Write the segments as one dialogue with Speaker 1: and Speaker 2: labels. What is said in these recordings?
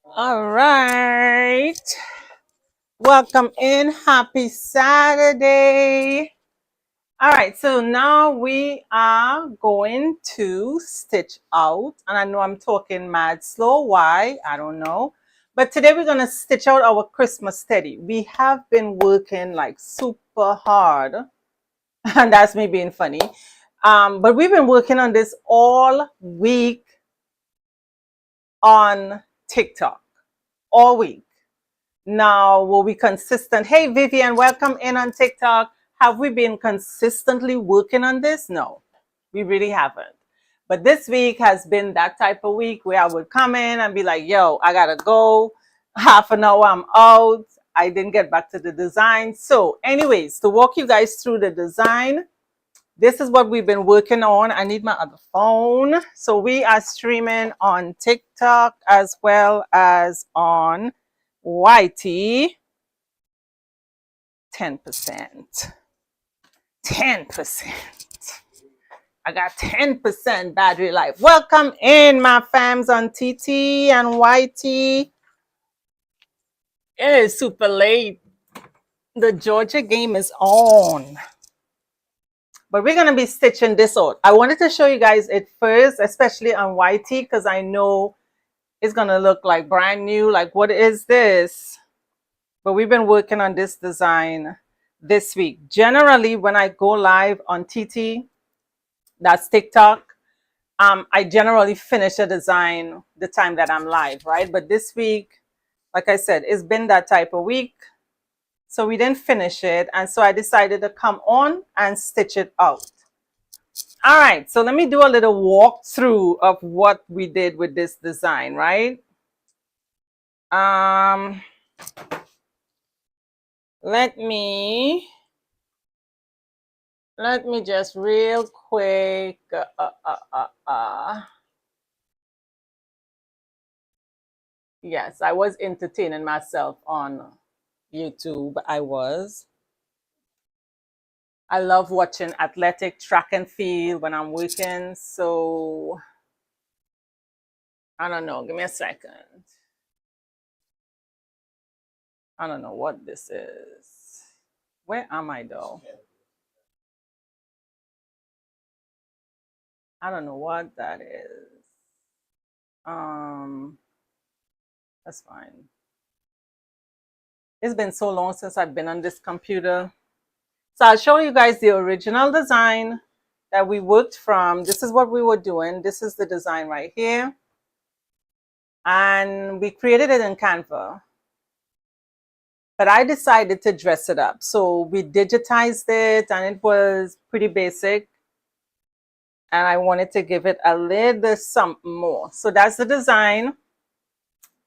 Speaker 1: All right. Welcome in. Happy Saturday. All right. So now we are going to stitch out. And I know I'm talking mad slow. Why? I don't know. But today we're going to stitch out our Christmas teddy. We have been working like super hard. And that's me being funny. But we've been working on this all week on TikTok. All week. Now, will we consistent? Hey, Vivian, welcome in on TikTok. Have we been consistently working on this? No, we really haven't. But this week has been that type of week where I would come in and be like, yo, I gotta go. Half an hour, I'm out. I didn't get back to the design. So, anyways, to walk you guys through the design, this is what we've been working on. I need my other phone. So, we are streaming on TikTok as well as on YT. 10%. 10%. I got 10% battery life. Welcome in, my fams on TT and YT. It is super late. The Georgia game is on. But we're going to be stitching this out. I wanted to show you guys it first, especially on YT, because I know it's going to look like brand new. Like, what is this? But we've been working on this design this week. Generally, when I go live on TT, that's TikTok, I generally finish a design the time that I'm live, right? But this week, like I said, it's been that type of week. So we didn't finish it. And so I decided to come on and stitch it out. All right, so let me do a little walkthrough of what we did with this design, right? Let me just real quick. Yes, I was entertaining myself on YouTube. I love watching athletic track and field when I'm working. So I don't know. Give me a second. I don't know what this is. Where am I though? I don't know what that is. That's fine. It's been so long since I've been on this computer. So I'll show you guys the original design that we worked from. This is what we were doing. This is the design right here. And we created it in Canva. But I decided to dress it up. So we digitized it and it was pretty basic. And I wanted to give it a little something more. So that's the design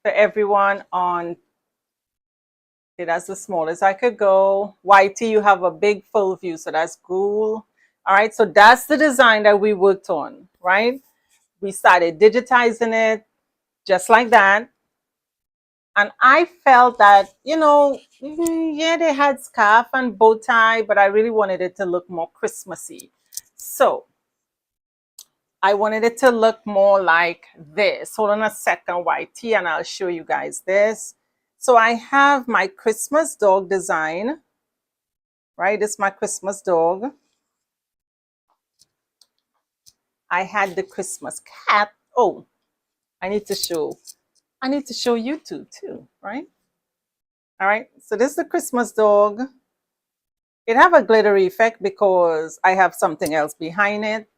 Speaker 1: for everyone on. Okay, that's the smallest I could go. YT, you have a big full view, so that's cool. All right, so that's the design that we worked on, right? We started digitizing it just like that. And I felt that, yeah, they had scarf and bow tie, but I really wanted it to look more Christmassy. So I wanted it to look more like this. Hold on a second, YT, and I'll show you guys this. So I have my Christmas dog design, right? This is my Christmas dog. I had the Christmas cat. Oh, I need to show you two too, right? All right, so this is the Christmas dog. It have a glittery effect because I have something else behind it.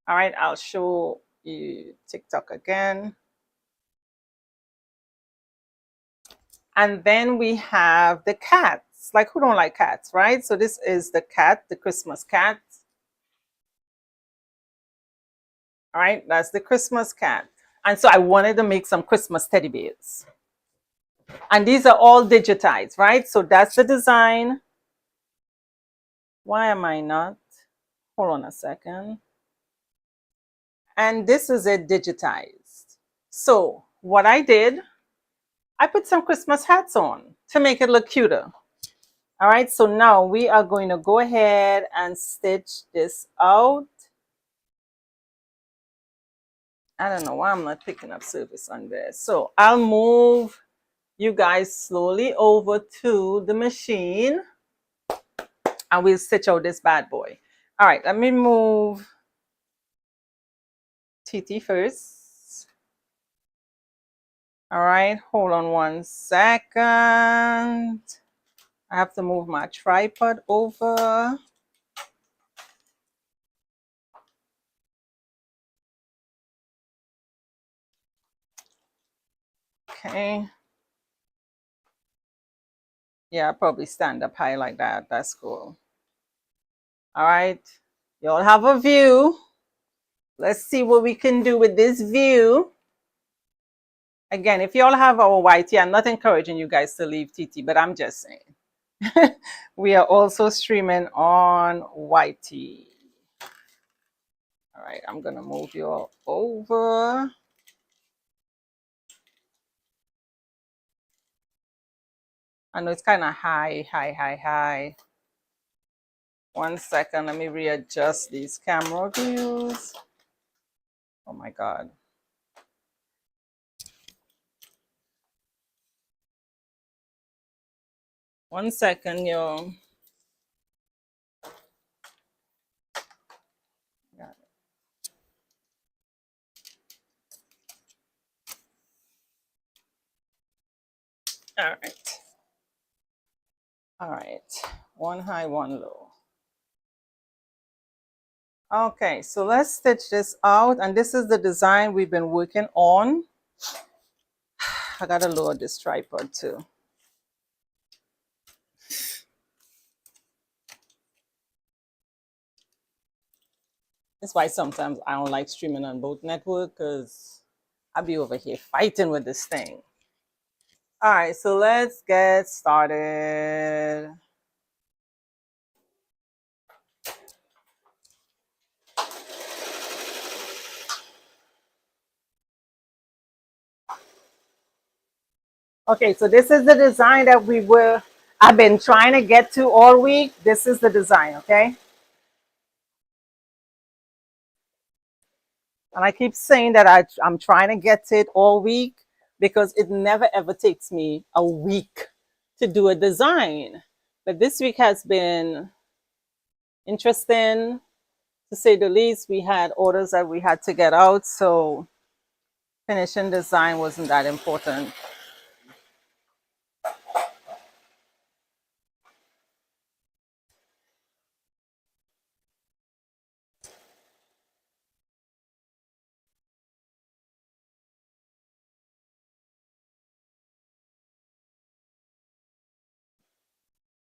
Speaker 1: All right, I'll show you TikTok again. And then we have the cats. Like, who don't like cats, right? So this is the cat, the Christmas cat. All right, that's the Christmas cat. And so I wanted to make some Christmas teddy bears. And these are all digitized, right? So that's the design. Why am I not? Hold on a second. And this is it digitized. So what I did, I put some Christmas hats on to make it look cuter. All right, so now we are going to go ahead and stitch this out. I don't know why I'm not picking up service on this. So I'll move you guys slowly over to the machine and we'll stitch out this bad boy. All right, let me move TT first. All right, hold on 1 second. I have to move my tripod over. Okay. Yeah, I'll probably stand up high like that. That's cool. All right. Y'all have a view. Let's see what we can do with this view. Again, if y'all have our YT, I'm not encouraging you guys to leave TT, but I'm just saying. We are also streaming on YT. All right, I'm going to move you all over. I know it's kind of high. 1 second, let me readjust these camera views. Oh my God. 1 second, y'all. All right. All right. One high, one low. Okay, so let's stitch this out. And this is the design we've been working on. I gotta lower this tripod too. That's why sometimes I don't like streaming on both networks because I'll be over here fighting with this thing. All right, so let's get started. Okay, so this is the design that I've been trying to get to all week. This is the design, okay? And I keep saying that I'm trying to get to it all week because it never ever takes me a week to do a design. But this week has been interesting, to say the least. We had orders that we had to get out, so finishing design wasn't that important.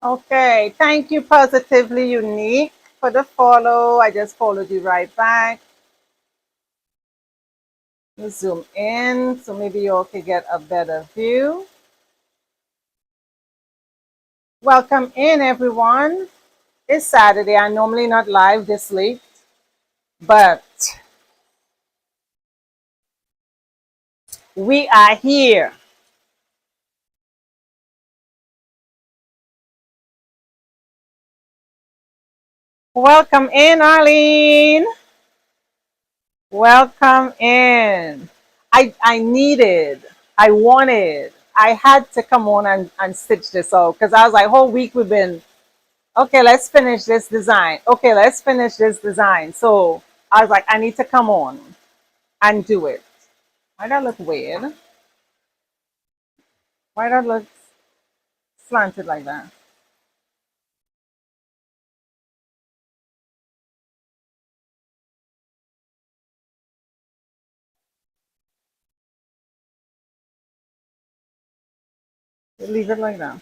Speaker 1: Okay, thank you, Positively Unique, for the follow. I just followed you right back. Let me zoom in so maybe you all can get a better view. Welcome in, everyone. It's Saturday. I'm normally not live this late, but we are here. Welcome in, Arlene. Welcome in. I wanted, I had to come on and stitch this out because I was like, whole week we've been, okay, let's finish this design. Okay, let's finish this design. So I was like, I need to come on and do it. Why that look weird? Why that look slanted like that? Leave it like that.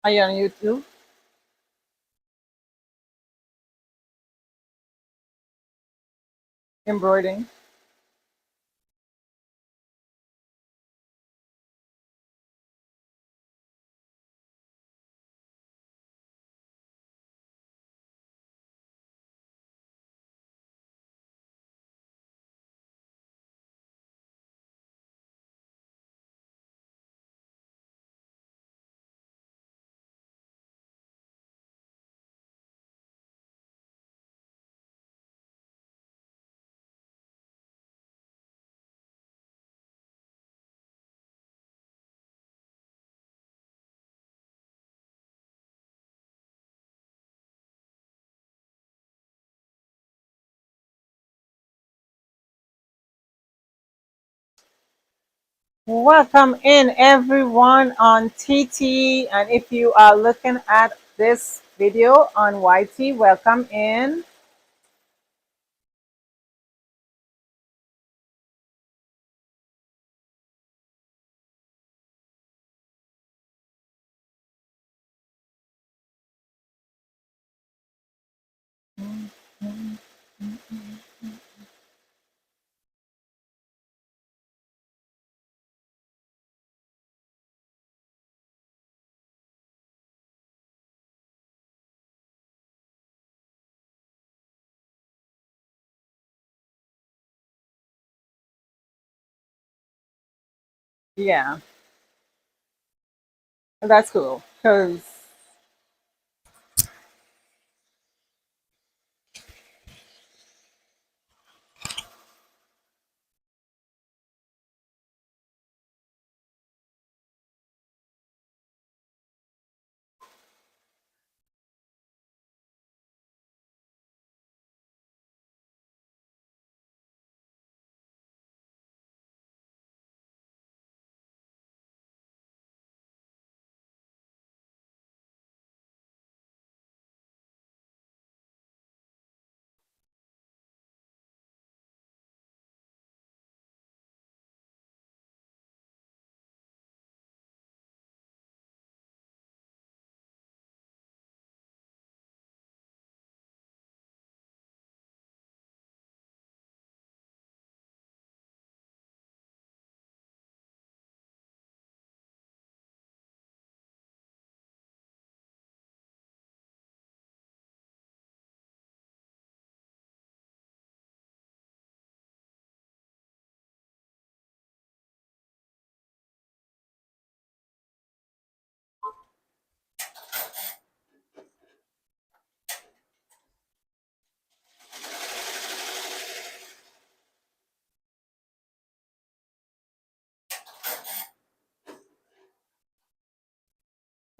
Speaker 1: Are you on YouTube? Embroidering? Welcome in everyone on TT. And if you are looking at this video on YT, welcome in. Yeah, that's cool. Because,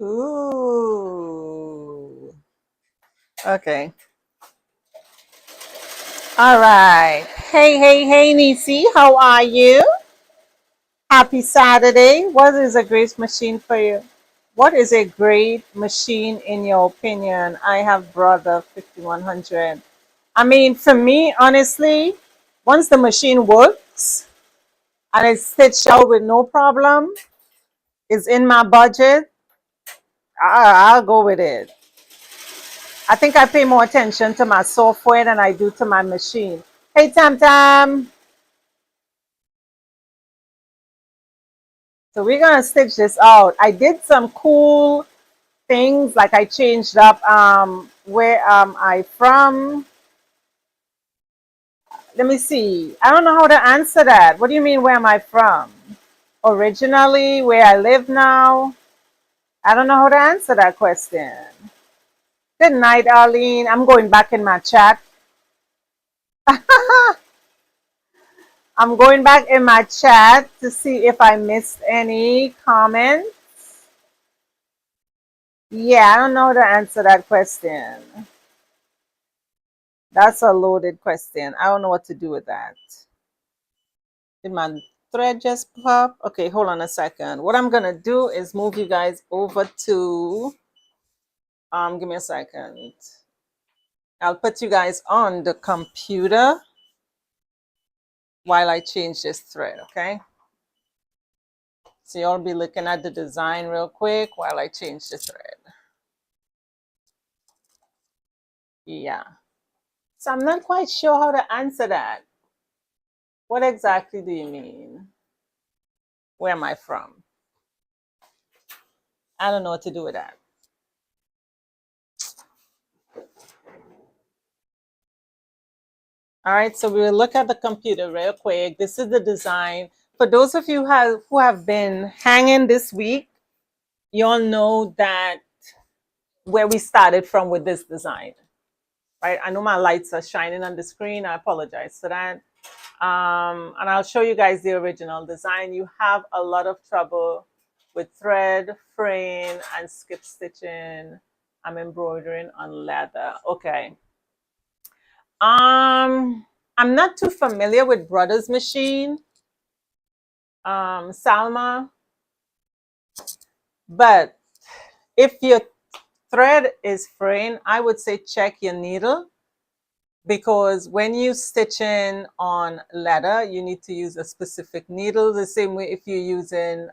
Speaker 1: ooh. Okay. All right. Hey, Nisi. How are you? Happy Saturday. What is a great machine for you? What is a great machine in your opinion? I have brother 5100. I mean, for me, honestly, once the machine works and it's stitched out with no problem, is in my budget, I'll go with it. I think I pay more attention to my software than I do to my machine. Hey, Tam Tam. So we're gonna stitch this out. I did some cool things, like I changed up where I from. Let me see. I don't know how to answer that. What do you mean, where am I from? Originally, where I live now? I don't know how to answer that question. Good night, Arlene. I'm going back in my chat. I'm going back in my chat to see if I missed any comments. Yeah, I don't know how to answer that question. That's a loaded question. I don't know what to do with that. Did my thread just pop? Okay, hold on a second. What I'm gonna do is move you guys over to give me a second. I'll put you guys on the computer while I change this thread, okay? So you'll be looking at the design real quick while I change the thread. Yeah. So I'm not quite sure how to answer that. What exactly do you mean? Where am I from? I don't know what to do with that. All right, so we will look at the computer real quick. This is the design. For those of you who have been hanging this week, you all know that where we started from with this design, right? I know my lights are shining on the screen. I apologize for that. And I'll show you guys the original design. You have a lot of trouble with thread, fraying, and skip stitching. I'm embroidering on leather. Okay. I'm not too familiar with Brother's machine. Salma. But if your thread is fraying, I would say check your needle, because when you stitch in on leather, you need to use a specific needle. The same way if you're using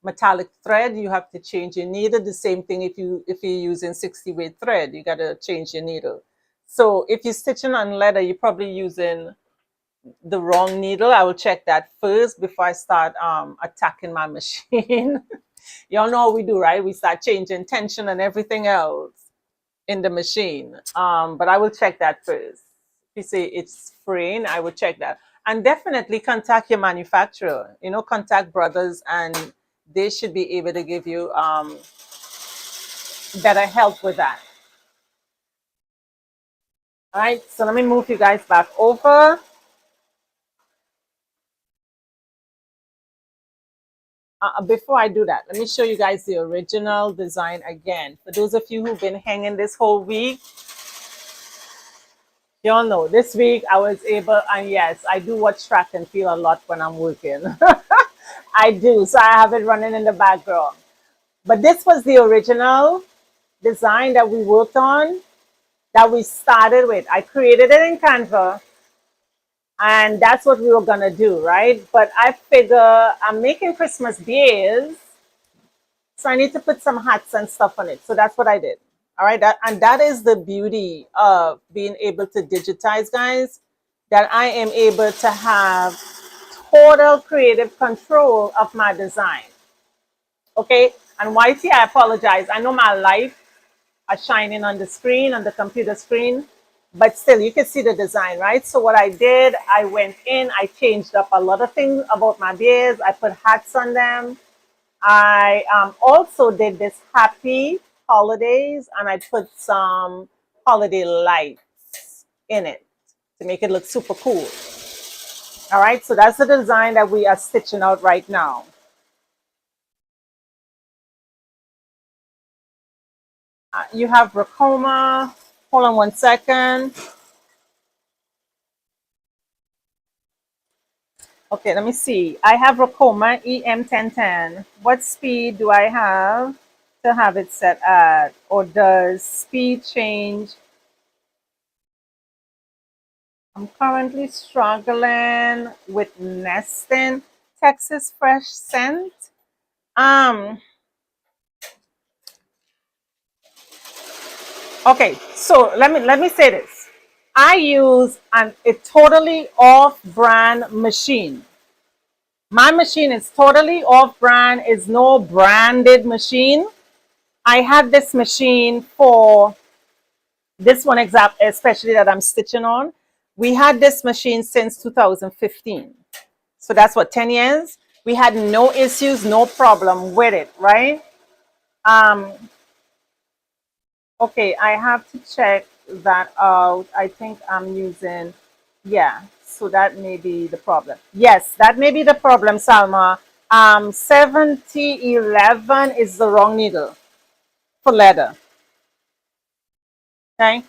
Speaker 1: metallic thread, you have to change your needle. The same thing if you're using 60 weight thread, you got to change your needle. So if you're stitching on leather, you're probably using the wrong needle. I will check that first before I start attacking my machine. Y'all know what we do, right? We start changing tension and everything else in the machine. But I will check that first. If you say it's fraying, I will check that. And definitely contact your manufacturer. You know, contact Brothers, and they should be able to give you better help with that. All right, so let me move you guys back over. Before I do that, let me show you guys the original design again. For those of you who've been hanging this whole week, you all know this week I was able, and yes, I do watch track and field a lot when I'm working. I do, so I have it running in the background. But this was the original design that we worked on, that we started with. I created it in Canva, and that's what we were gonna do, right? But I figure I'm making Christmas beers, so I need to put some hats and stuff on it. So that's what I did. All right. And that is the beauty of being able to digitize, guys, that I am able to have total creative control of my design. Okay. And YT, I apologize. I know my life is shining on the screen, on the computer screen, but still you can see the design, right? So what I did, I went in, I changed up a lot of things about my beers. I put hats on them. I also did this happy holidays, and I put some holiday lights in it to make it look super cool. All right, so that's the design that we are stitching out right now. You have Racoma. Hold on one second. Okay, let me see. I have Racoma EM1010. What speed do I have to have it set at? Or does speed change? I'm currently struggling with nesting Texas Fresh Scent. Okay, so let me say this. I use a totally off-brand machine. My machine is totally off-brand, is no branded machine. I had this machine for this one example, especially that I'm stitching on. We had this machine since 2015. So that's what, 10 years? We had no issues, no problem with it, right? Um, okay, I have to check that out. I think I'm using, yeah, so that may be the problem. Yes, that may be the problem, Salma. 7011 is the wrong needle for leather, okay?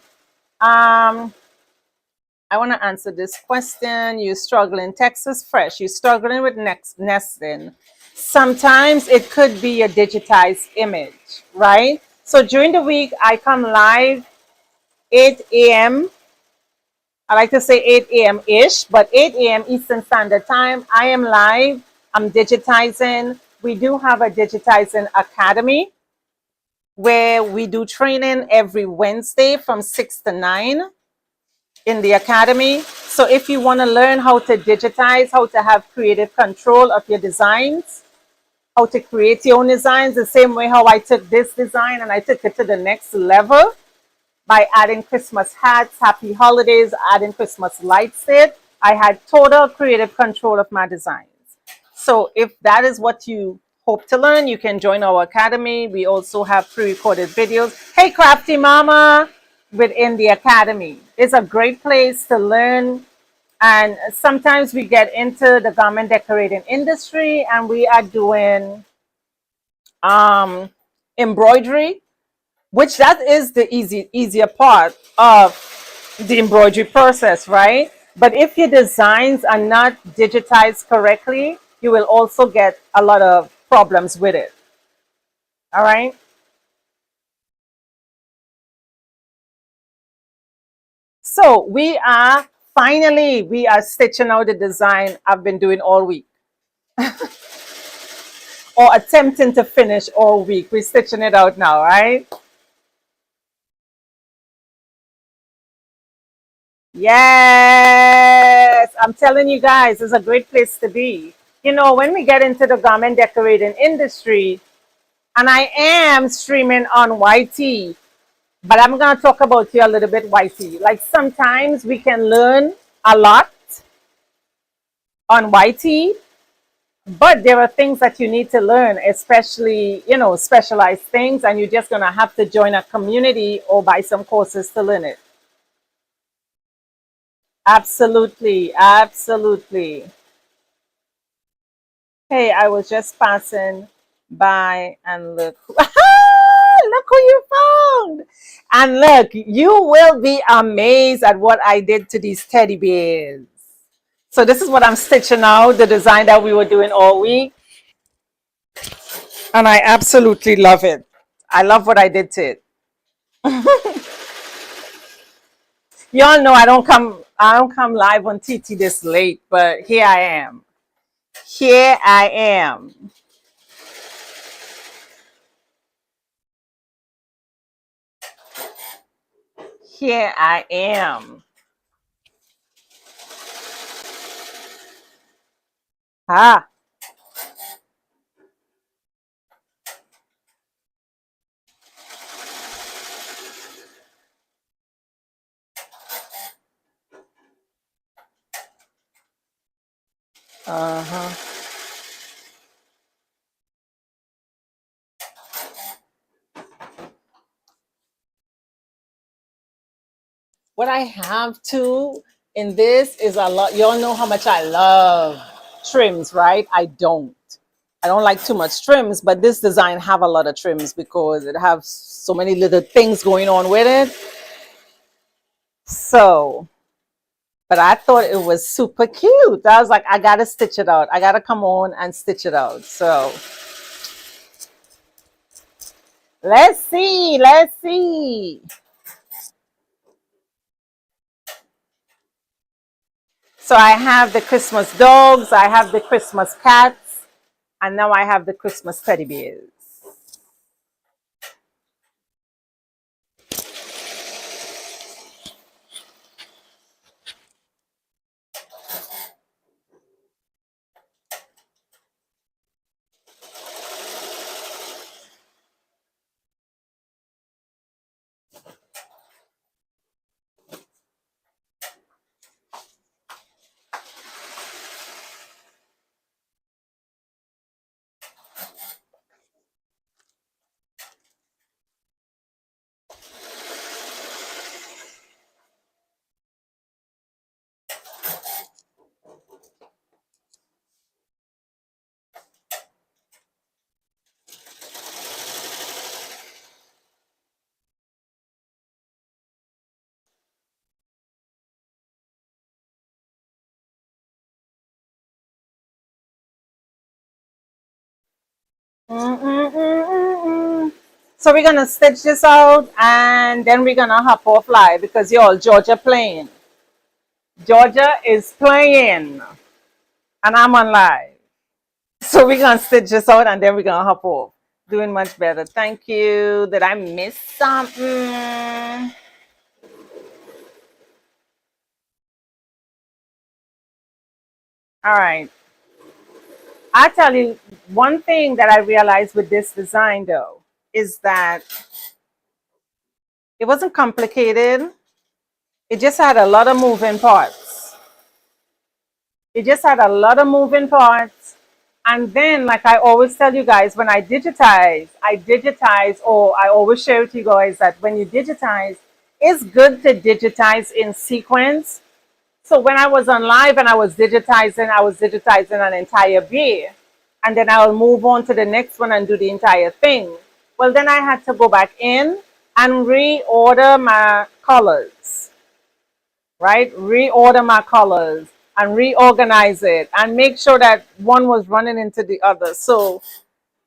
Speaker 1: I want to answer this question. You're struggling, Texas Fresh. You're struggling with nesting. Sometimes it could be a digitized image, right? So during the week, I come live 8 a.m. I like to say 8 a.m. ish, but 8 a.m. Eastern Standard Time. I am live. I'm digitizing. We do have a digitizing academy where we do training every Wednesday from 6 to 9 in the academy. So if you want to learn how to digitize, how to have creative control of your designs, how to create your own designs, the same way how I took this design and I took it to the next level by adding Christmas hats, happy holidays, adding Christmas lights to it. I had total creative control of my designs. So if that is what you hope to learn, you can join our academy. We also have pre-recorded videos. Hey, Crafty Mama, within the academy. It's a great place to learn. And sometimes we get into the garment decorating industry and we are doing embroidery, which that is the easier part of the embroidery process, right? But if your designs are not digitized correctly, you will also get a lot of problems with it. All right. So we are stitching out the design I've been doing all week, or attempting to finish all week. We're stitching it out now, right? Yes, I'm telling you guys, it's a great place to be. You know, when we get into the garment decorating industry, and I am streaming on YT, but I'm going to talk about you a little bit, YT. Like sometimes we can learn a lot on YT, but there are things that you need to learn, especially, you know, specialized things, and you're just going to have to join a community or buy some courses to learn it. Absolutely, absolutely. Hey, I was just passing by and look. Look who you found. And look, you will be amazed at what I did to these teddy bears. So this is what I'm stitching now, the design that we were doing all week. And I absolutely love it. I love what I did to it. Y'all know I don't come live on TT this late, but here I am. Here I am. Here I am. Ah. Uh-huh. What I have to in this is a lot. Y'all know how much I love trims, right? I don't like too much trims, but this design have a lot of trims because it have so many little things going on with it. So, but I thought it was super cute. I was like, I gotta stitch it out. I gotta come on and stitch it out. So let's see. Let's see. So I have the Christmas dogs, I have the Christmas cats, and now I have the Christmas teddy bears. Mm-mm-mm-mm-mm. So we're gonna stitch this out and then we're gonna hop off live because y'all, Georgia playing. Georgia is playing and I'm on live. So we're gonna stitch this out and then we're gonna hop off. Doing much better. Thank you. Did I miss something? All right. I tell you, one thing that I realized with this design though is that it wasn't complicated. It just had a lot of moving parts. It just had a lot of moving parts. And then, like I always tell you guys, when I digitize, or I always share with you guys that when you digitize, it's good to digitize in sequence. So when I was on live and I was digitizing an entire beer. And then I will move on to the next one and do the entire thing. Well, then I had to go back in and reorder my colors, right? Reorder my colors. and reorganize it and make sure that one was running into the other. So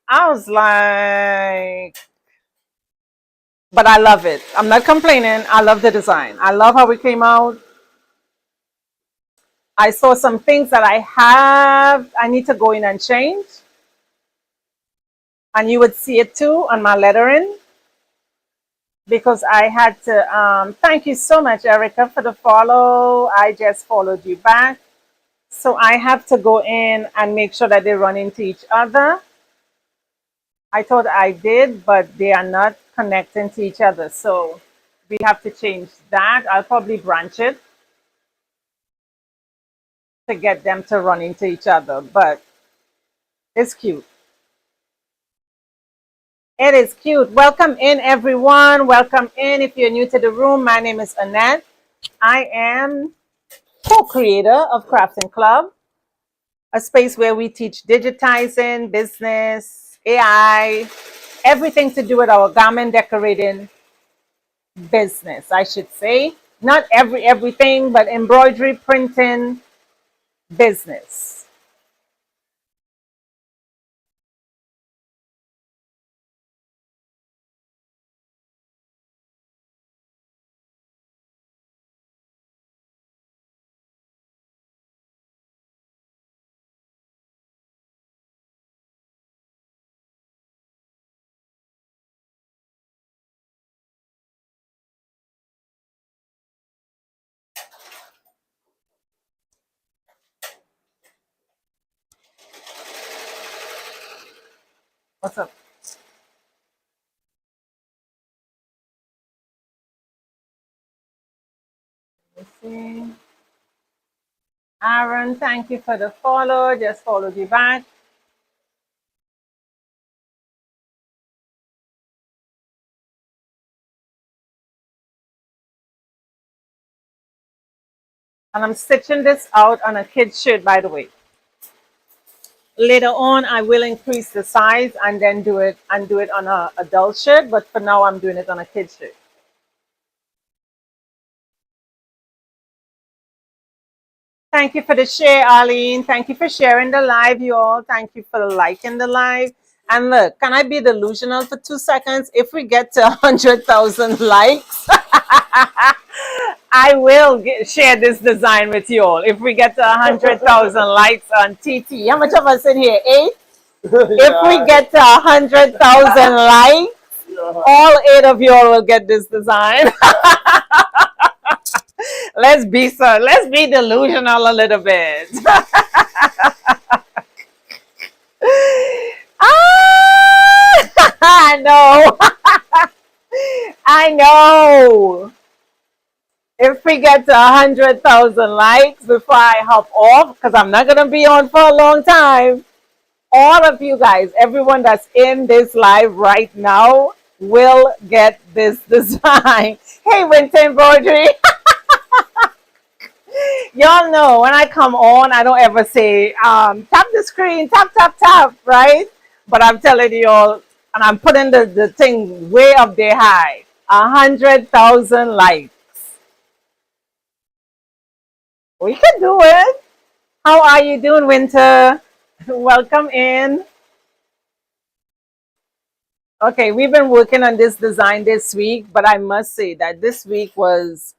Speaker 1: I was like, but I love it. I'm not complaining. I love the design. I love how it came out. I saw some things that I need to go in and change. And you would see it too on my lettering because I had to. Thank you so much, Erica, for the follow. I just followed you back. So I have to go in and make sure that they run into each other. I thought I did, but they are not connecting to each other. So we have to change that. I'll probably branch it to get them to run into each other, but it's cute. It is cute. Welcome in, everyone. Welcome in. If you're new to the room, my name is Annette. I am co-creator of Crafting Club, a space where we teach digitizing, business, AI, everything to do with our garment decorating business, I should say. Not everything, but embroidery, printing, business. What's up? Let's see. Aaron, thank you for the follow. Just followed you back. And I'm stitching this out on a kid's shirt, by the way. Later on, I will increase the size and then do it on a adult shirt. But for now, I'm doing it on a kid's shirt. Thank you for the share, Arlene. Thank you for sharing the live, you all. Thank you for liking the live. And look, can I be delusional for 2 seconds? If we get to 100,000 likes, I will share this design with you all. If we get to 100,000 likes on TT, how much of us in here? 8? If we get to 100,000 likes, all 8 of you all will get this design. Let's be delusional a little bit. I know. I know. If we get to 100,000 likes before I hop off, because I'm not gonna be on for a long time, all of you guys, everyone that's in this live right now, will get this design. Hey, Winter Embroidery. Y'all know when I come on, I don't ever say, tap the screen, tap, tap, tap, right? But I'm telling you all, and I'm putting the thing way up there high, 100,000 likes. We can do it. How are you doing, Winter? Welcome in. Okay, we've been working on this design this week, but I must say that this week was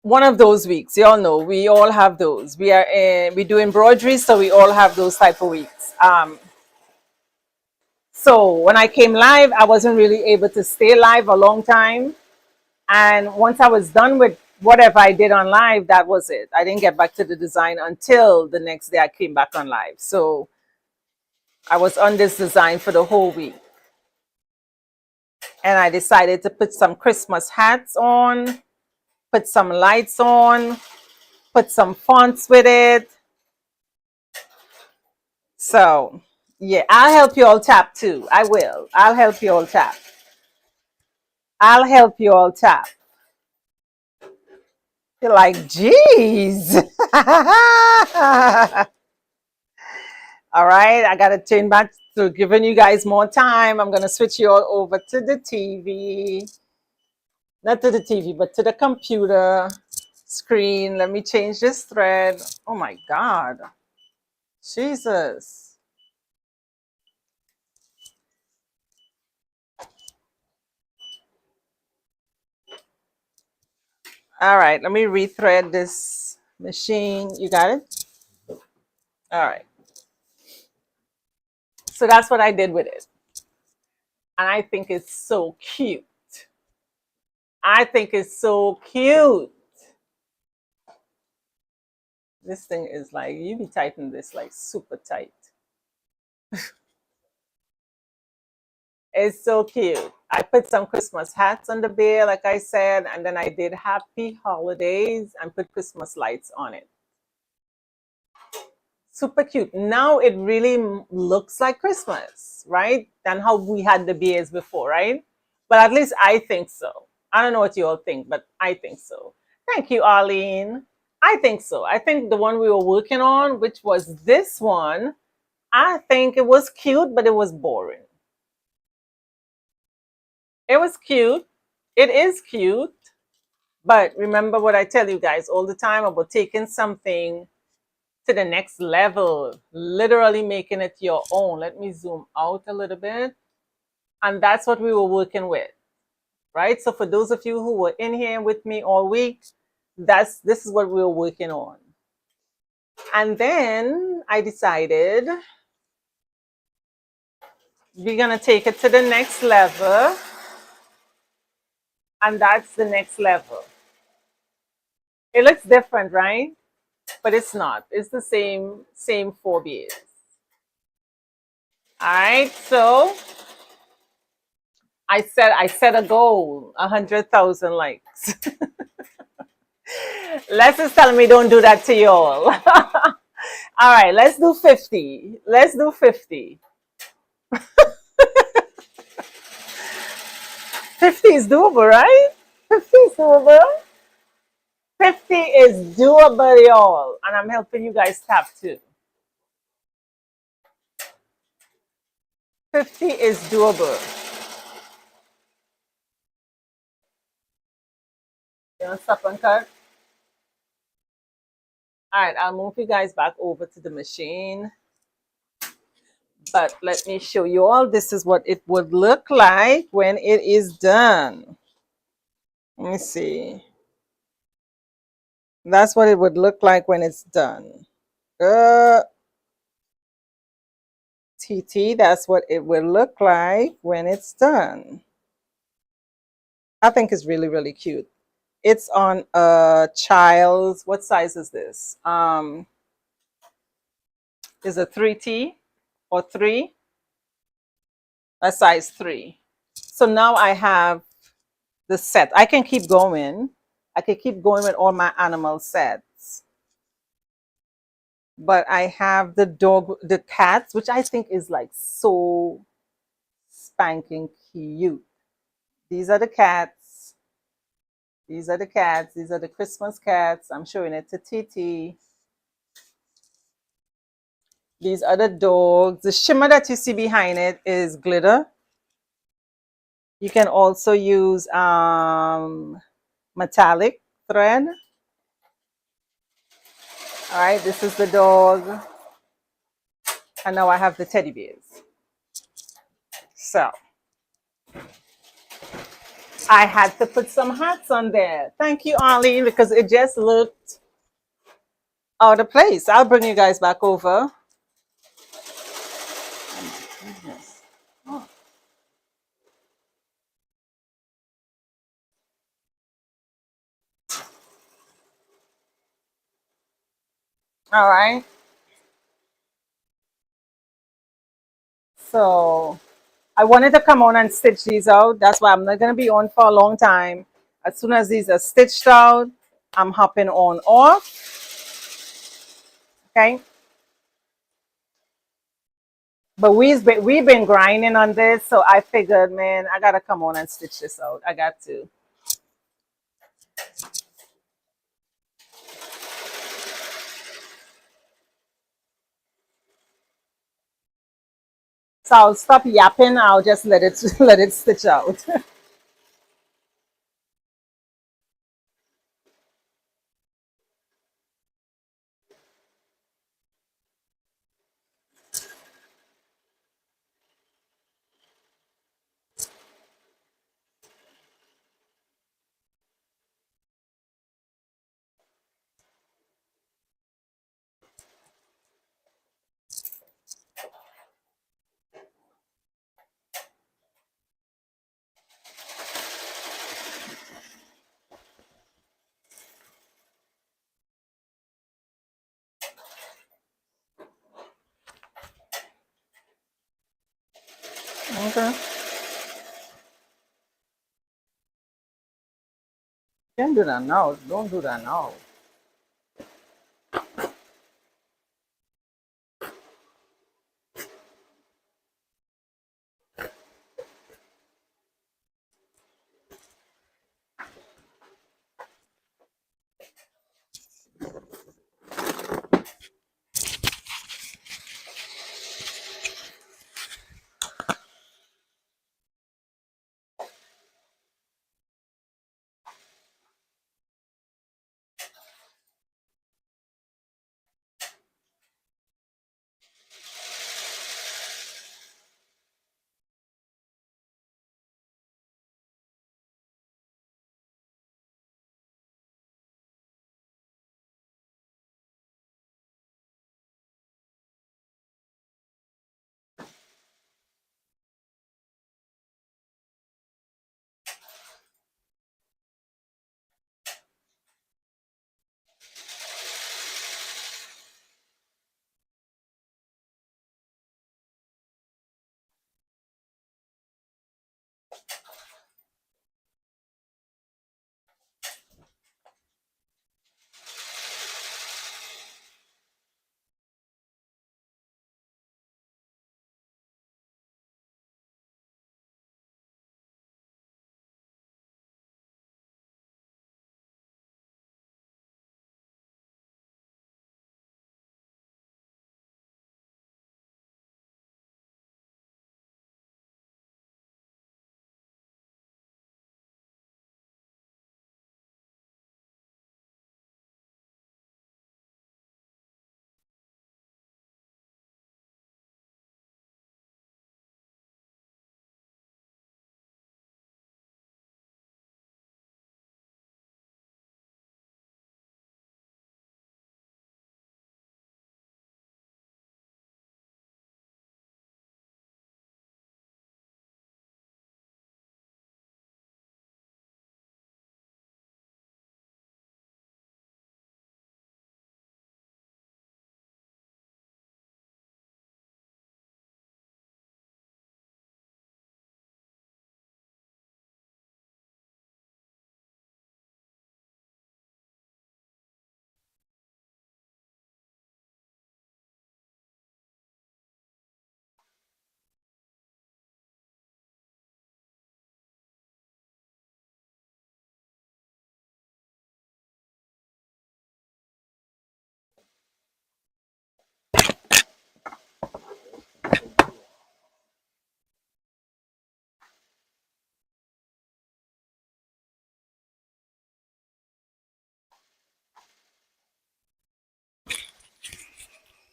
Speaker 1: one of those weeks. You all know we all have those. We do embroidery, so we all have those type of weeks. So when I came live, I wasn't really able to stay live a long time. And once I was done with whatever I did on live, that was it. I didn't get back to the design until the next day I came back on live. So I was on this design for the whole week. And I decided to put some Christmas hats on, put some lights on, put some fonts with it. So yeah, I'll help you all tap too. I will. I'll help you all tap. I'll help you all tap. You're like, geez. All right, I got to turn back to giving you guys more time. I'm going to switch you all over to the TV. Not to the TV, but to the computer. screen. Let me change this thread. Oh my God. Jesus. All right, let me rethread this machine. You got it? All right. So that's what I did with it. And I think it's so cute. I think it's so cute. This thing is like, you be tightening this like super tight. It's so cute. I put some Christmas hats on the bear, like I said, and then I did happy holidays and put Christmas lights on it. Super cute. Now it really looks like Christmas, right? Than how we had the bears before, right? But at least I think so. I don't know what you all think, but I think so. Thank you, Arlene. I think so. I think the one we were working on, which was this one, I think it was cute, but it was boring. It was cute. It is cute. But remember what I tell you guys all the time about taking something to the next level, literally making it your own. Let me zoom out a little bit. And that's what we were working with, right? So for those of you who were in here with me all week, this is what we were working on. And then I decided we're gonna take it to the next level. And that's the next level. It looks different, right? But it's not. It's the same four beers. All right, so I set a goal, 100,000 likes. Les is telling me don't do that to y'all. All right, let's do 50. Let's do 50. 50 is doable, right? 50 is doable. 50 is doable, y'all. And I'm helping you guys tap too. 50 is doable. You want to stop and cut? All right, I'll move you guys back over to the machine. But let me show you all. This is what it would look like when it is done. Let me see. That's what it would look like when it's done. TT, that's what it will look like when it's done. I think it's really, really cute. It's on a child's, what size is this? Is a 3T or 3? A size 3. So now I have the set. I can keep going. I can keep going with all my animal sets. But I have the dog, the cats, which I think is like so spanking cute. These are the cats. These are the cats. These are the Christmas cats. I'm showing it to Titi. These are the dogs. The shimmer that you see behind it is glitter. You can also use metallic thread. All right, this is the dog. And now I have the teddy bears. So I had to put some hats on there. Thank you, Arlene, because it just looked out of place. I'll bring you guys back over. Oh. All right. So I wanted to come on and stitch these out. That's why I'm not going to be on for a long time. As soon as these are stitched out, I'm hopping on off. Okay. But we've been grinding on this, so I figured, man, I gotta come on and stitch this out. I got to. So I'll stop yapping. I'll just let it let it stitch out. Okay. Can't do that now. Don't do that now.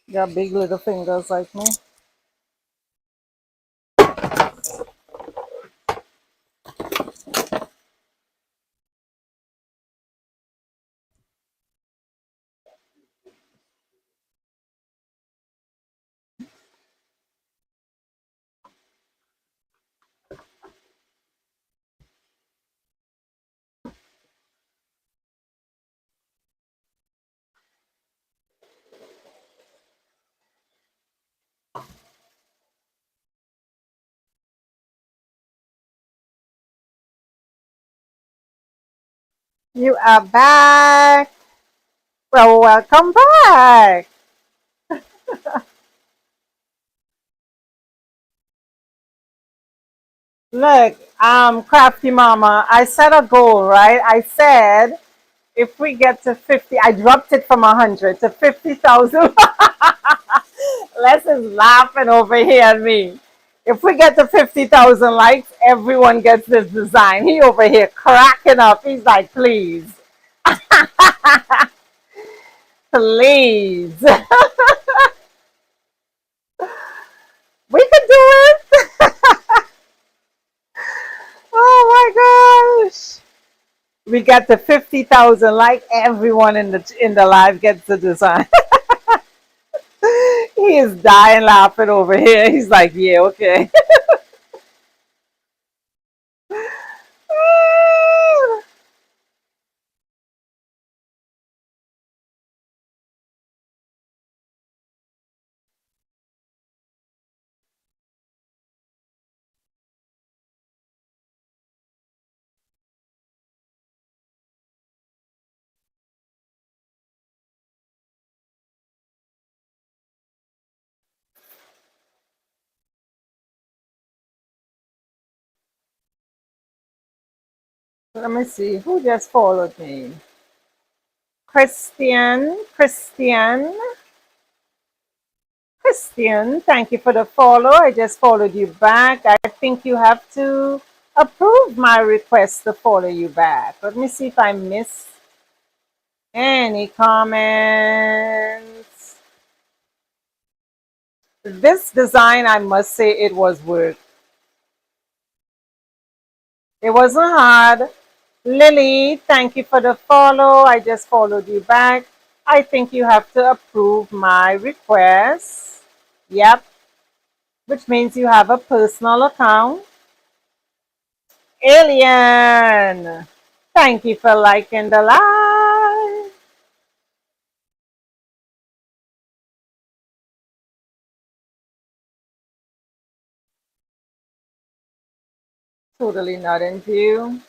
Speaker 1: You got big little fingers like me. You are back. Well, welcome back. Look, Crafty Mama, I set a goal, right? I said if we get to 50, I dropped it from 100 to 50,000. Les is laughing over here at me. If we get to 50,000 likes, everyone gets this design. He over here cracking up. He's like, please, please. We could do it. Oh my gosh. We got to 50,000 like everyone in the live gets the design. He is dying laughing over here. He's like, yeah, okay. Let me see. Who just followed me? Christian, thank you for the follow. I just followed you back. I think you have to approve my request to follow you back. Let me see if I miss any comments. This design, I must say, it was work. It wasn't hard. Lily, thank you for the follow. I just followed you back. I think you have to approve my request. Yep, which means you have a personal account. Alien, thank you for liking the live. Totally not in view.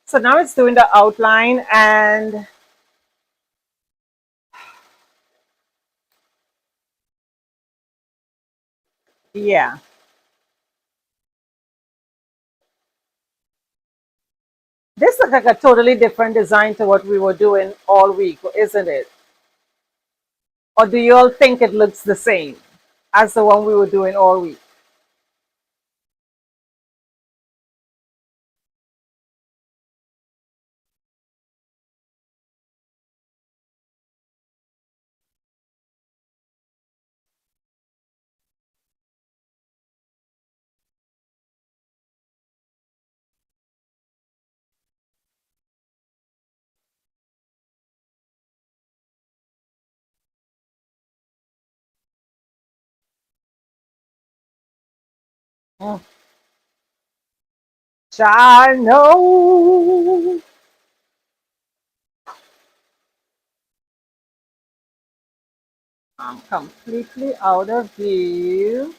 Speaker 1: So now it's doing the outline and yeah. This looks like a totally different design to what we were doing all week, isn't it? Or do you all think it looks the same as the one we were doing all week? Mm. I know. I'm completely out of view.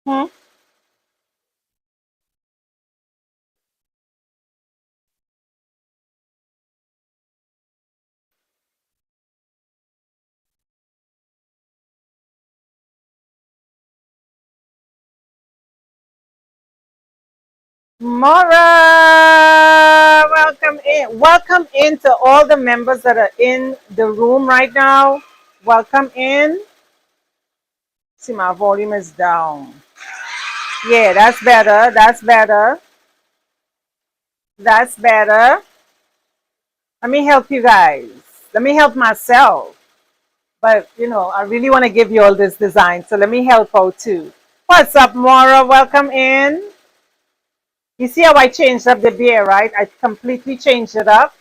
Speaker 1: Hmm? Mara, welcome in. Welcome in to all the members that are in the room right now. Welcome in. See, my volume is down. Yeah, that's better. That's better. That's better. Let me help you guys. Let me help myself. But, I really want to give you all this design. So let me help out too. What's up, Mara? Welcome in. You see how I changed up the beer, right? I completely changed it up.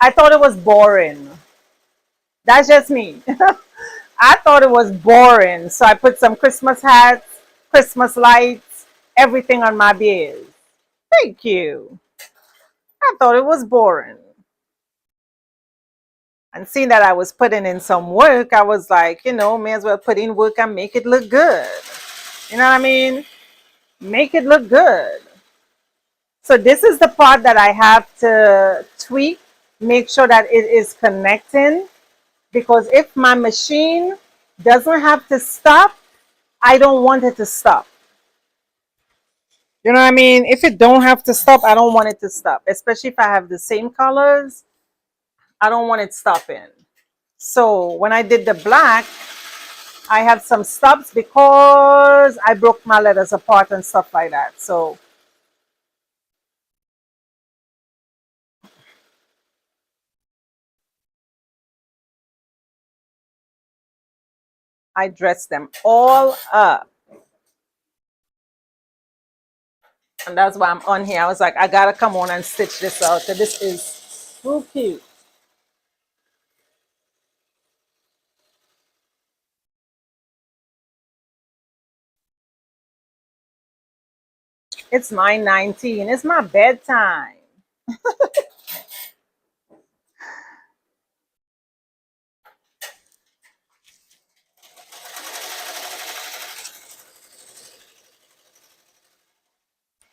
Speaker 1: I thought it was boring. That's just me. I thought it was boring. So I put some Christmas hats, Christmas lights, everything on my beers. Thank you. I thought it was boring. And seeing that I was putting in some work, I was like, may as well put in work and make it look good. You know what I mean? Make it look good. So this is the part that I have to tweak, make sure that it is connecting. Because if my machine doesn't have to stop, I don't want it to stop. You know what I mean? If it don't have to stop, I don't want it to stop. Especially if I have the same colors, I don't want it stopping. So when I did the black, I have some stops because I broke my letters apart and stuff like that. So I dressed them all up. And that's why I'm on here. I was like, I gotta come on and stitch this out. So this is so cute. It's 9:19. It's my bedtime.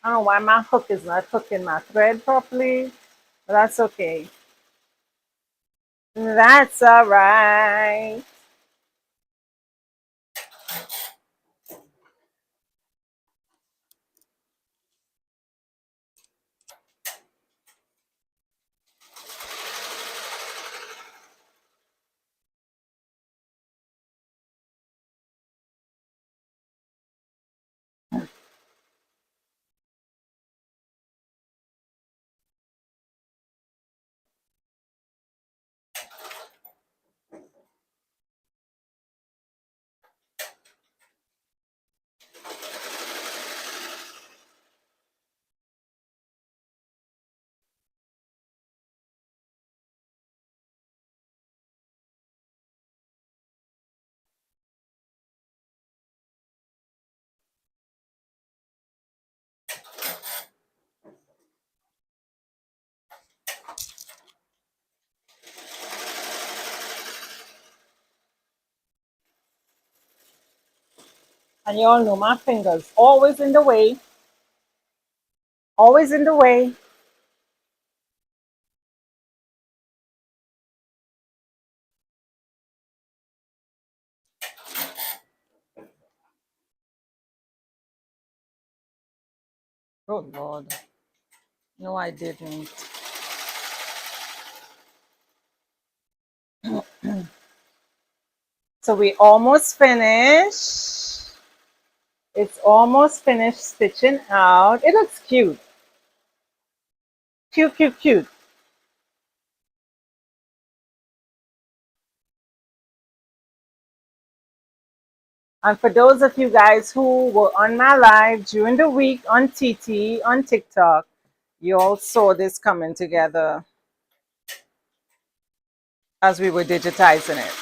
Speaker 1: I don't know why my hook is not hooking my thread properly, but that's okay. That's all right. And you all know my fingers always in the way, always in the way. Oh Lord. No, I didn't. So we almost finished. It's almost finished stitching out. It looks cute. Cute, cute, cute. And for those of you guys who were on my live during the week on TT, on TikTok, you all saw this coming together as we were digitizing it.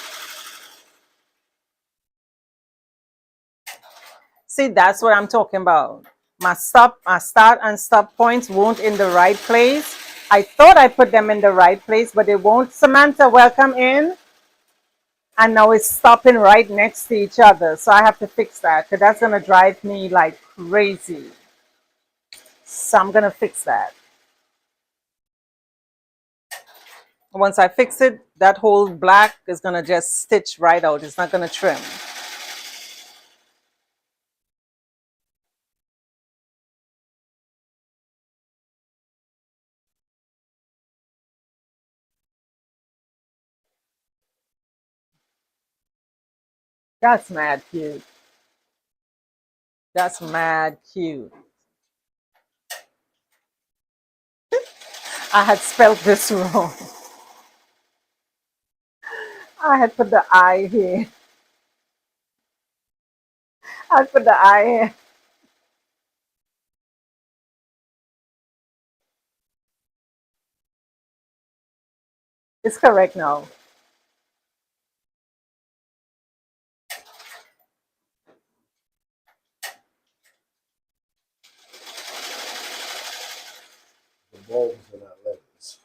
Speaker 1: See, that's what I'm talking about. My start and stop points won't in the right place. I thought I put them in the right place, but they won't. Samantha, welcome in. And now it's stopping right next to each other. So I have to fix that because that's going to drive me like crazy. So I'm going to fix that. Once I fix it, that whole black is going to just stitch right out. It's not going to trim. That's mad cute. That's mad cute. I had spelled this wrong. I had put the I here. I put the I here. It's correct now.
Speaker 2: The bulbs are not letters.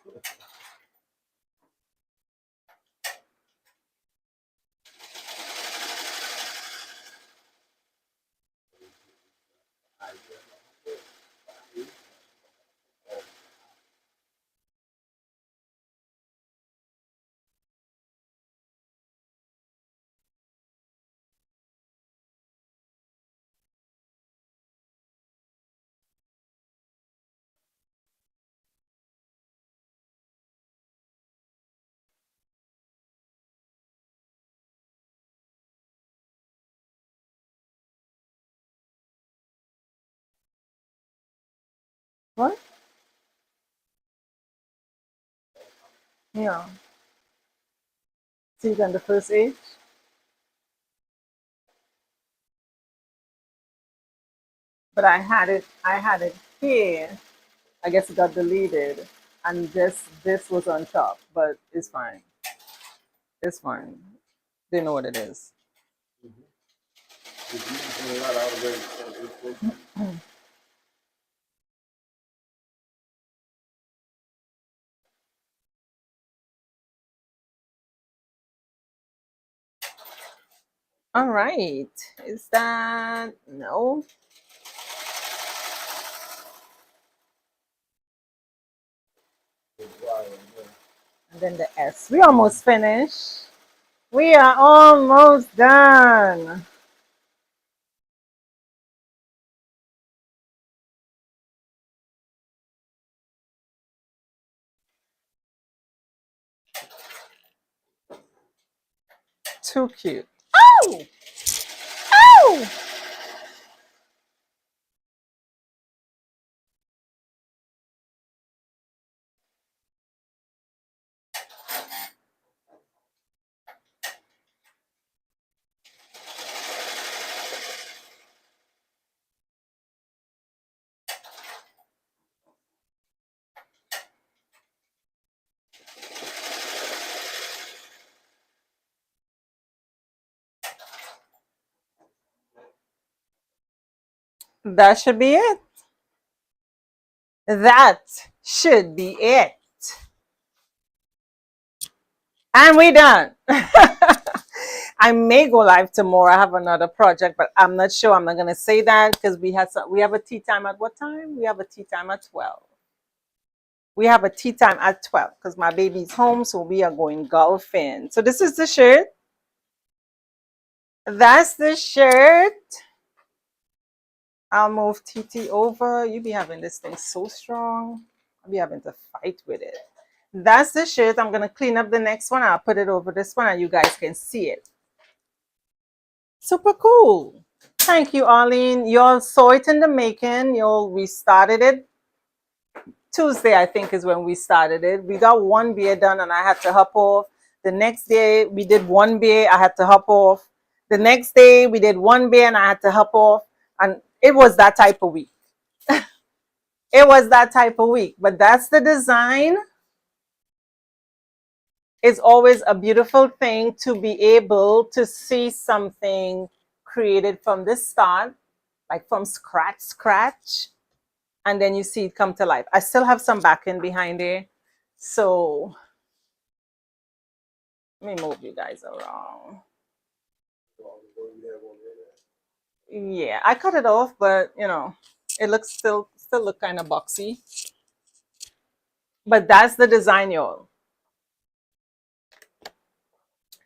Speaker 1: What? Yeah. See it on the first edge? But I had it here. I guess it got deleted. And this was on top, but it's fine. It's fine. They know what it is.
Speaker 2: If you put a lot out of it,
Speaker 1: All right. Is that no? And then the S. We almost finished. We are almost done. Too cute. Oh! Oh! That should be it. That should be it. And we done. I may go live tomorrow. I have another project, but I'm not sure. I'm not gonna say that because we have a tea time at what time? We have a tea time at 12. We have a tea time at 12 because my baby's home, so we are going golfing. So this is the shirt. That's the shirt. I'll move TT over. You be having this thing so strong. I'll be having to fight with it. That's the shirt. I'm gonna clean up the next one. I'll put it over this one and you guys can see it. Super cool. Thank you, Arlene. Y'all saw it in the making. We started it Tuesday, I think, is when we started it. We got one beer done and I had to hop off. The next day we did one beer, I had to hop off. The next day we did one beer and I had to hop off. And it was that type of week. It was that type of week. But that's the design. It's always a beautiful thing to be able to see something created from the start, like from scratch, and then you see it come to life. I still have some backing behind there, so let me move you guys around. Yeah, I cut it off, but it looks still look kind of boxy. But that's the design, y'all.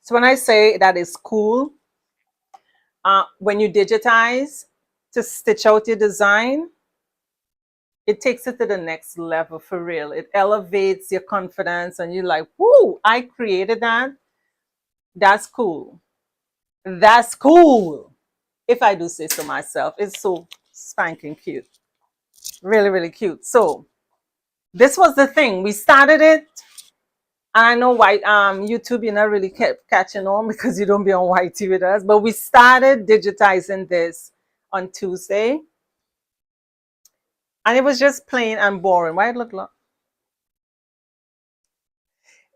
Speaker 1: So when I say that is cool, when you digitize to stitch out your design, it takes it to the next level for real. It elevates your confidence, and you're like, "Whoo! I created that. That's cool. That's cool." If I do say so myself, it's so spanking cute, really, really cute. So this was the thing. We started it. I know why YouTube you not really kept catching on because you don't be on YT with us, but we started digitizing this on Tuesday, and it was just plain and boring. Why it look like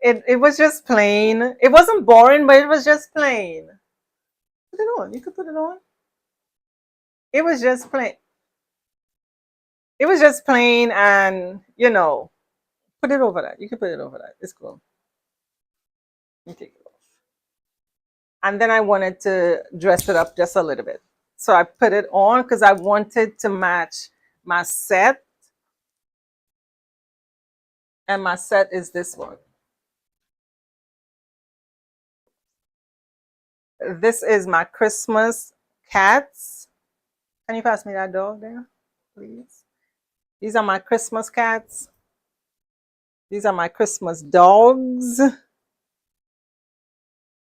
Speaker 1: it was just plain. It wasn't boring, but it was just plain. Put it on. You could put it on. It was just plain. It was just plain, and put it over that. You can put it over that. It's cool. You take it off. And then I wanted to dress it up just a little bit. So I put it on because I wanted to match my set. And my set is this one. This is my Christmas cats. Can you pass me that dog there, please? These are my Christmas cats. These are my Christmas dogs.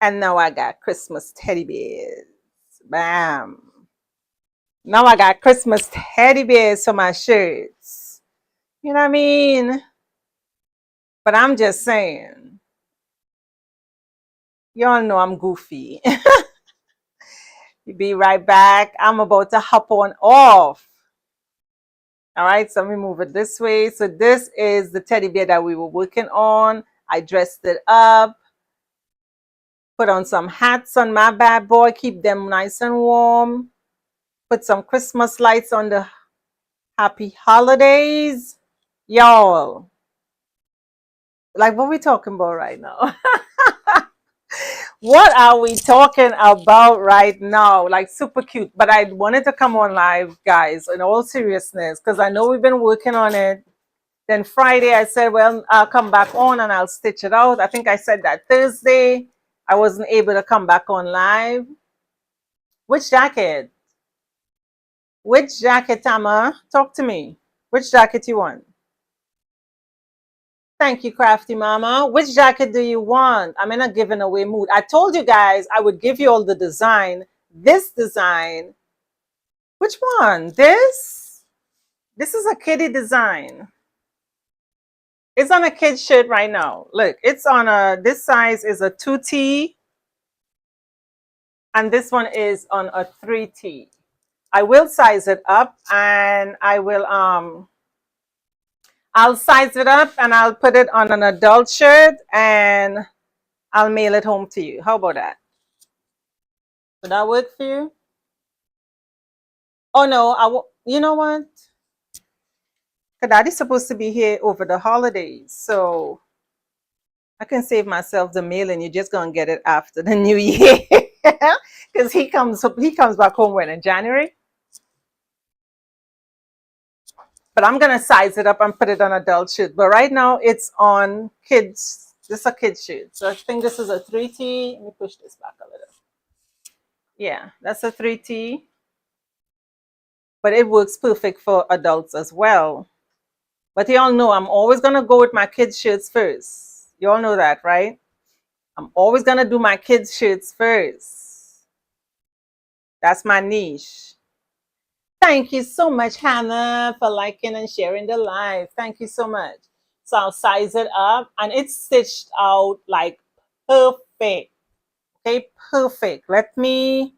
Speaker 1: And now I got Christmas teddy bears. Bam. Now I got Christmas teddy bears for my shirts. You know what I mean? But I'm just saying, y'all know I'm goofy. Be right back. I'm about to hop on off. All right, so let me move it this way. So this is the teddy bear that we were working on. I dressed it up, put on some hats on my bad boy, keep them nice and warm. Put some Christmas lights on the happy holidays. Y'all, like what we talking about right now? What are we talking about right now? Like super cute. But I wanted to come on live, guys, in all seriousness, because I know we've been working on it. Then Friday, I said, well, I'll come back on and I'll stitch it out. I think I said that Thursday. I wasn't able to come back on live. Which jacket? Which jacket, Tama? Talk to me. Which jacket you want? Thank you, Crafty Mama. Which jacket do you want? I'm in a giving away mood. I told you guys I would give you all the design. This design. Which one? This? This is a kitty design. It's on a kid shirt right now. Look, it's on a, this size is a 2T and this one is on a 3T. I will size it up and I'll size it up and I'll put it on an adult shirt and I'll mail it home to you. How about that? Would that work for you? Oh no, you know what? Daddy's supposed to be here over the holidays, so I can save myself the mailing. You're just gonna get it after the new year, because he comes back home when in January. But I'm gonna size it up and put it on adult shoot. But right now it's on kids. This is a kid shoot, so I think this is a 3T. Let me push this back a little. Yeah, that's a 3T. But it works perfect for adults as well. But you all know I'm always gonna go with my kids' shirts first. You all know that, right? I'm always gonna do my kids' shirts first. That's my niche. Thank you so much, Hannah, for liking and sharing the live. Thank you so much. So I'll size it up and it's stitched out like perfect. Okay, perfect. Let me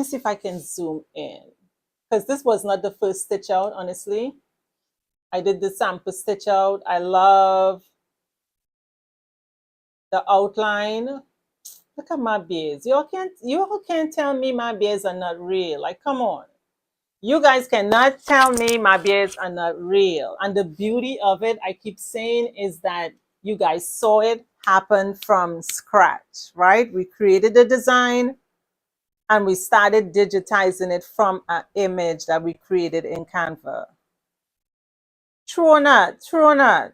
Speaker 1: see if I can zoom in. Because this was not the first stitch out, honestly. I did the sample stitch out. I love the outline. Look at my beards. You all can't tell me my beards are not real. Like, come on. You guys cannot tell me my beards are not real. And the beauty of it, I keep saying, is that you guys saw it happen from scratch, right? We created the design and we started digitizing it from an image that we created in Canva. True or not? True or not?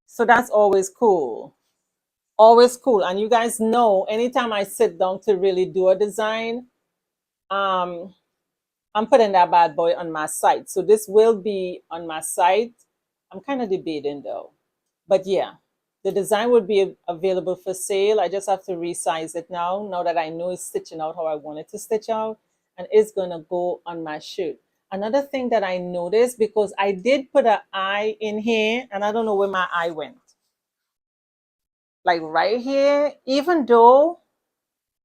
Speaker 1: So that's always cool. Always cool. And you guys know, anytime I sit down to really do a design, I'm putting that bad boy on my site. So this will be on my site. I'm kind of debating though. But yeah, the design would be available for sale. I just have to resize it now that I know it's stitching out how I want it to stitch out. And it's going to go on my shoot. Another thing that I noticed, because I did put an eye in here, and I don't know where my eye went. Like right here, even though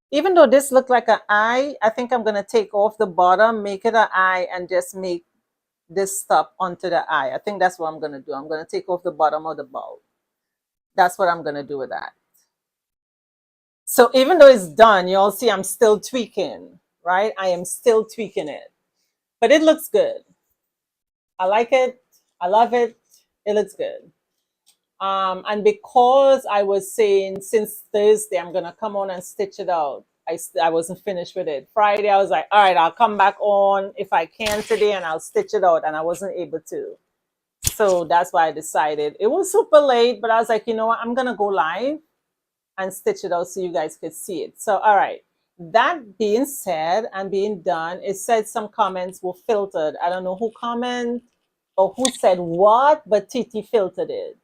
Speaker 1: this looked like an eye, I think I'm going to take off the bottom, make it an eye, and just make this stop onto the eye. I think that's what I'm going to do. I'm going to take off the bottom of the bulb. That's what I'm going to do with that. So even though it's done, you all see I'm still tweaking, right? I am still tweaking it. But it looks good. I like it. I love it. It looks good. And because I was saying since Thursday, I'm going to come on and stitch it out. I wasn't finished with it. Friday, I was like, all right, I'll come back on if I can today and I'll stitch it out. And I wasn't able to. So that's why I decided. It was super late, but I was like, you know what? I'm going to go live and stitch it out so you guys could see it. So, all right. That being said and being done, it said some comments were filtered. I don't know who commented or who said what, but Titi filtered it.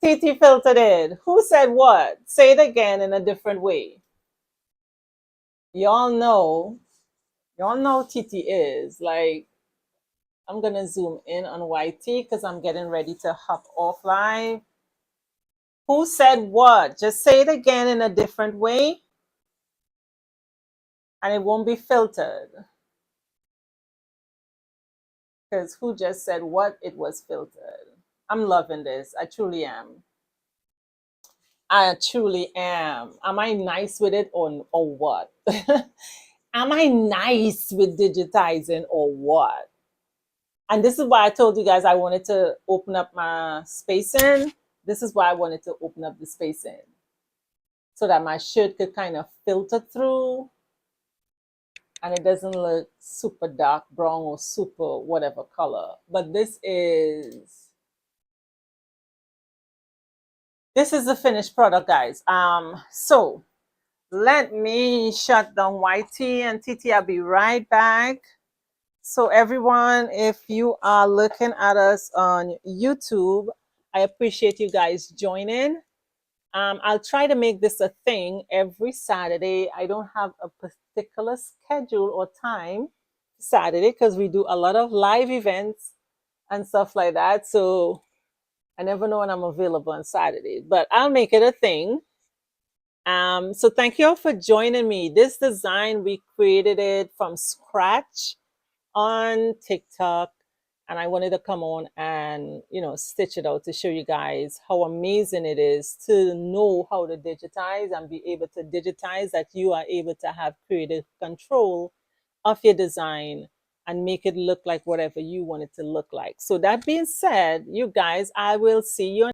Speaker 1: Titi filtered it. Who said what? Say it again in a different way. Y'all know Titi is like, I'm gonna zoom in on YT because I'm getting ready to hop off live. Who said what? Just say it again in a different way and it won't be filtered. Because who just said what? It was filtered. I'm loving this. I truly am. I truly am. Am I nice with it or what? Am I nice with digitizing or what? And this is why I told you guys I wanted to open up my spacing, This is why I wanted to open up the space in so that my shirt could kind of filter through and it doesn't look super dark brown or super whatever color. But this is the finished product, guys. So let me shut down YT and TT. I'll be right back. So everyone, if you are looking at us on YouTube, I appreciate you guys joining. I'll try to make this a thing every Saturday. I don't have a particular schedule or time Saturday because we do a lot of live events and stuff like that. So I never know when I'm available on Saturday, but I'll make it a thing. So thank you all for joining me. This design, we created it from scratch on TikTok, and I wanted to come on and stitch it out to show you guys how amazing it is to know how to digitize and be able to digitize, that you are able to have creative control of your design and make it look like whatever you want it to look like. So that being said, you guys, I will see you